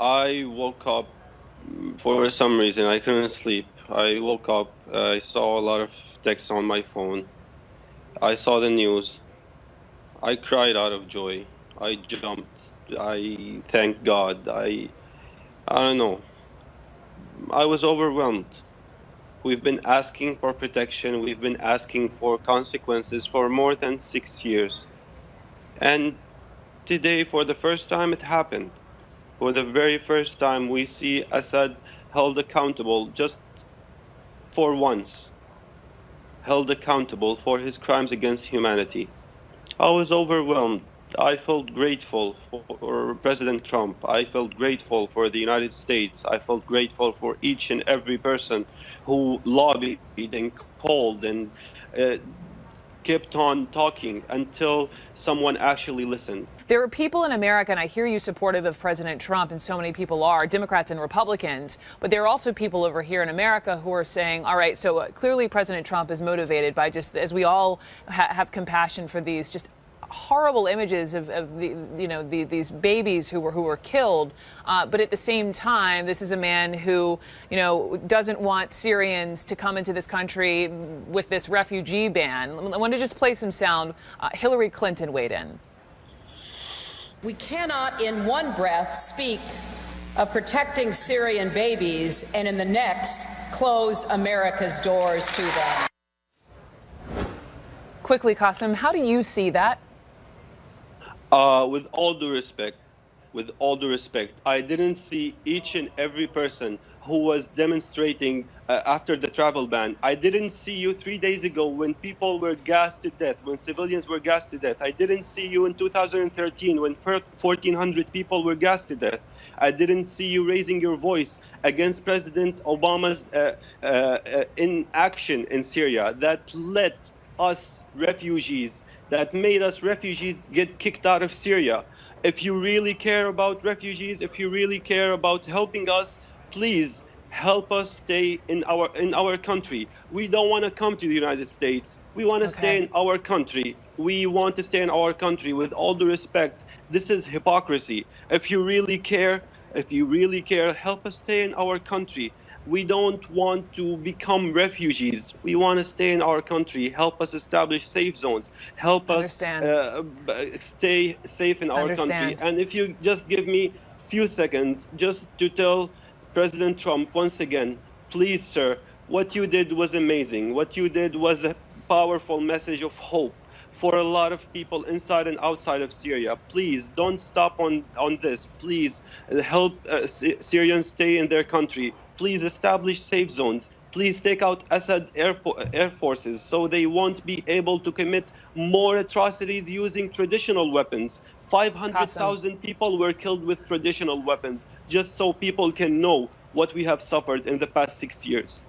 I woke up for some reason. I couldn't sleep. I woke up. I saw a lot of texts on my phone. I saw the news. I cried out of joy. I jumped. I thanked God. I don't know. I was overwhelmed. We've been asking for protection. We've been asking for consequences for more than 6 years. And today, for the first time, it happened. For the very first time, we see Assad held accountable just for once, held accountable for his crimes against humanity. I was overwhelmed. I felt grateful for President Trump. I felt grateful for the United States. I felt grateful for each and every person who lobbied and called and uh, kept on talking until someone actually listened. There are people in America, and I hear you supportive of President Trump, and so many people are, Democrats and Republicans, but there are also people over here in America who are saying, all right, so clearly President Trump is motivated by just, as we all have compassion for these just horrible images of these babies who were killed, but at the same time, this is a man who doesn't want Syrians to come into this country with this refugee ban. I want to just play some sound. Hillary Clinton weighed in. We cannot in one breath speak of protecting Syrian babies and in the next close America's doors to them. Quickly, Qasim, how do you see that? With all due respect, I didn't see each and every person who was demonstrating after the travel ban. I didn't see you 3 days ago when people were gassed to death, when civilians were gassed to death. I didn't see you in 2013 when 1,400 people were gassed to death. I didn't see you raising your voice against President Obama's inaction in Syria that led us refugees, that made us refugees get kicked out of Syria. If you really care about refugees, if you really care about helping us, please help us stay in our country. We don't want to come to the United States. We want to stay in our country. We want to stay in our country. With all due respect, this is hypocrisy. If you really care, help us stay in our country. We don't want to become refugees. We want to stay in our country. Help us establish safe zones. Help us stay safe in our country. And if you just give me a few seconds just to tell President Trump once again, please, sir, what you did was amazing. What you did was a powerful message of hope for a lot of people inside and outside of Syria. Please don't stop on this. Please help Syrians stay in their country. Please establish safe zones. Please take out Assad air forces so they won't be able to commit more atrocities using traditional weapons. 500,000 people were killed with traditional weapons, just so people can know what we have suffered in the past 6 years.